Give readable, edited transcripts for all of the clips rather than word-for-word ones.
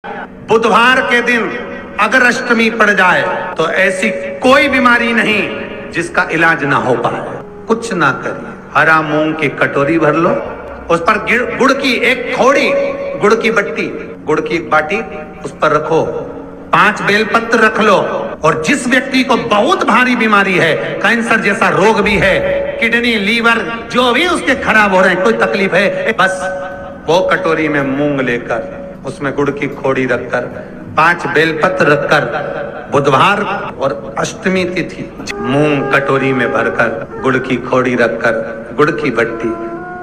बुधवार के दिन अगर अष्टमी पड़ जाए तो ऐसी कोई बीमारी नहीं जिसका इलाज ना हो पाए। कुछ ना करिए, हरा मूंग की कटोरी भर लो, उस पर गुड़ की एक थोड़ी गुड़ की बट्टी, गुड़ की एक बाटी उस पर रखो, 5 बेलपत्र रख लो, और जिस व्यक्ति को बहुत भारी बीमारी है, कैंसर जैसा रोग भी है, किडनी लीवर जो भी उसके खराब हो रहे हैं, कोई तकलीफ है, बस वो कटोरी में मूंग लेकर उसमें गुड़ की खोड़ी रखकर 5 बेलपत्र रखकर बुधवार और अष्टमी तिथि मूंग कटोरी में भरकर गुड़ की खोड़ी रखकर गुड़ की बट्टी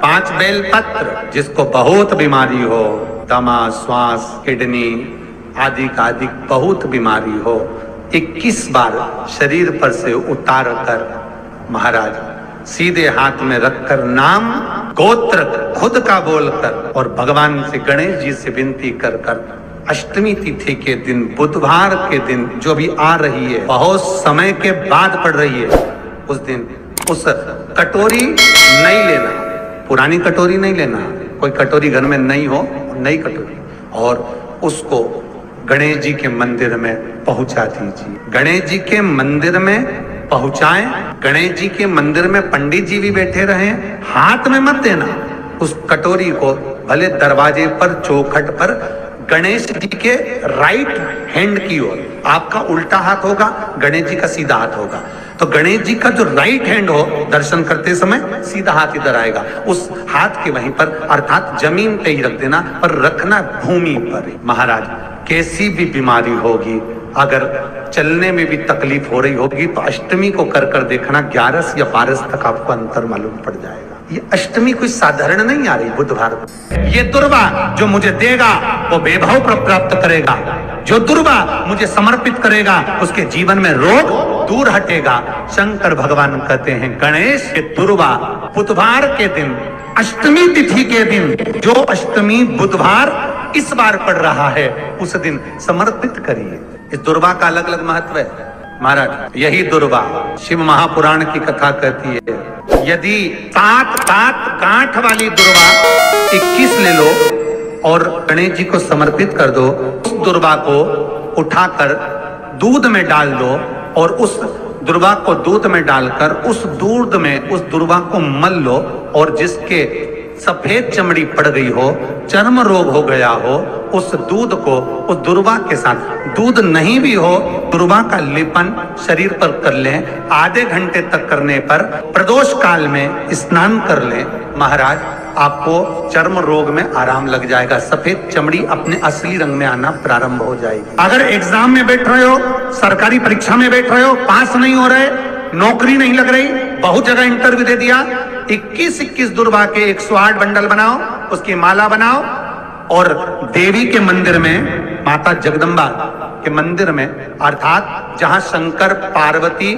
5 बेलपत्र, जिसको बहुत बीमारी हो, दमा, श्वास, किडनी आदि का आदि बहुत बीमारी हो, 21 बार शरीर पर से उतार कर महाराज सीधे हाथ में रखकर नाम गोत्र खुद का बोलकर और भगवान से गणेश जी से विनती कर कर अष्टमी तिथि के दिन बुधवार के दिन जो भी आ रही है, बहुत समय के बाद पड़ रही है, उस दिन उस कटोरी नहीं लेना, पुरानी कटोरी नहीं लेना, कोई कटोरी घर में नहीं हो, नई कटोरी, और उसको गणेश जी के मंदिर में पहुंचा दीजिए। गणेश जी के मंदिर में पहुंचाएं, गणेश जी के मंदिर में पंडित जी भी बैठे रहे, हाथ में मत देना उस कटोरी को, भले दरवाजे पर चौखट पर गणेश जी के राइट हैंड की ओर, आपका उल्टा हाथ होगा, गणेश जी का सीधा हाथ होगा, तो गणेश जी का जो राइट हैंड हो दर्शन करते समय सीधा हाथ इधर आएगा, उस हाथ के वहीं पर अर्थात जमीन पे ही रख देना, पर रखना भूमि पर। महाराज कैसी भी बीमारी होगी, अगर चलने में भी तकलीफ हो रही होगी तो अष्टमी को कर कर देखना, 11 या 12 तक आपको अंतर मालूम पड़ जाएगा। ये अष्टमी कोई साधारण नहीं आ रही बुधवार को। ये दुर्वा जो मुझे देगा वो वैभव प्राप्त करेगा, जो दुर्वा मुझे समर्पित करेगा उसके जीवन में रोग दूर हटेगा। शंकर भगवान कहते हैं गणेश के दुर्वा बुधवार के दिन अष्टमी तिथि के दिन, जो अष्टमी बुधवार इस बार पड़ रहा है उस दिन समर्पित करिए। इस दुर्वा का अलग अलग महत्व है महाराज। यही दुर्वा शिव महापुराण की कथा कहती है, यदि 7 गांठ वाली दुर्वा 21 ले लो और गणेश जी को समर्पित कर दो, उस दुर्वा को उठाकर दूध में डाल दो और उस दुर्वा को दूध में डालकर उस दूध में उस दुर्वा को मल लो, और जिसके सफेद चमड़ी पड़ गई हो, चर्म रोग हो गया हो, उस दूध को उस दुर्वा के साथ, दूध नहीं भी हो, दुर्वा का लेपन शरीर पर कर लें, आधे घंटे तक करने पर प्रदोष काल में स्नान कर लें, महाराज आपको चर्म रोग में आराम लग जाएगा, सफेद चमड़ी अपने असली रंग में आना प्रारंभ हो जाएगी। अगर एग्जाम में बैठ रहे हो, सरकारी परीक्षा में बैठ रहे हो, पास नहीं हो रहे, नौकरी नहीं लग रही, बहुत जगह इंटरव्यू दे दिया, 21 दुर्वा के 108 बंडल बनाओ, उसकी माला बनाओ और देवी के मंदिर में, माता जगदम्बा के मंदिर में, अर्थात जहां शंकर पार्वती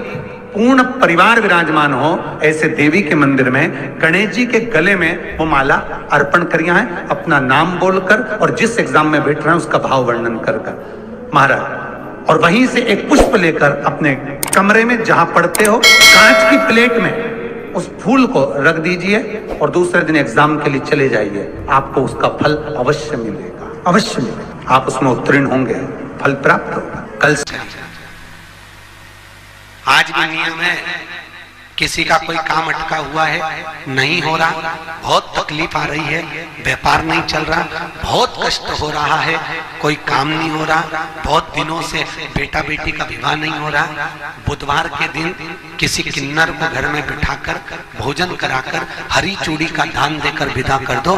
पूर्ण परिवार विराजमान हो, ऐसे देवी के मंदिर में गणेश जी के गले में वो माला अर्पण करिया है, अपना नाम बोलकर और जिस एग्जाम में बैठ रहे हैं उसका भाव वर्णन कर महाराज, और वहीं से एक पुष्प लेकर अपने कमरे में जहां पढ़ते हो कांच की प्लेट में उस फूल को रख दीजिए और दूसरे दिन एग्जाम के लिए चले जाइए, आपको उसका फल अवश्य मिलेगा, अवश्य मिलेगा, आप उसमें उत्तीर्ण होंगे, फल प्राप्त होगा। कल से आज भी नियम है, किसी का कोई काम अटका हुआ है, नहीं हो रहा, बहुत तकलीफ आ रही है, व्यापार नहीं चल रहा, बहुत कष्ट हो रहा है, कोई काम नहीं हो रहा, बहुत दिनों से बेटा बेटी का विवाह नहीं हो रहा, बुधवार के दिन किसी किन्नर को घर में बिठाकर भोजन कराकर हरी चूड़ी का दान देकर विदा कर दो,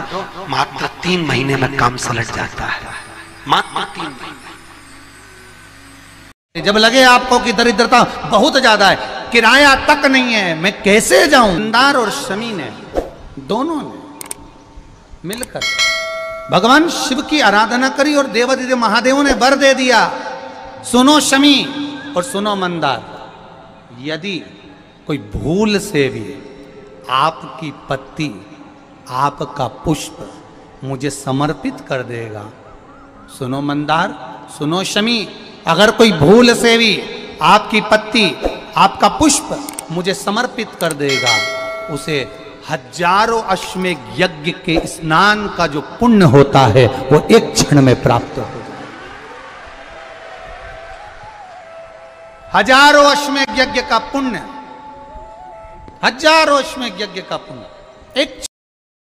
मात्र 3 महीने में काम सलट जाता है, मात्र 3 महीने। जब लगे आपको कि दरिद्रता बहुत ज्यादा है, किराया तक नहीं है, मैं कैसे जाऊं, मंदार और शमी ने दोनों ने मिलकर भगवान शिव की आराधना करी और देवादिदेव महादेवों ने वर दे दिया, सुनो शमी और सुनो मंदार, यदि कोई भूल से भी आपकी पत्ती, आपका पुष्प मुझे समर्पित कर देगा, सुनो मंदार, सुनो शमी, अगर कोई भूल से भी आपकी पत्ती, आपका पुष्प मुझे समर्पित कर देगा, उसे हजारों अश्वमेध यज्ञ के स्नान का जो पुण्य होता है वो एक क्षण में प्राप्त हो जाए। हजारों अश्वमेध यज्ञ का पुण्य, हजारों अश्वमेध यज्ञ का पुण्य, एक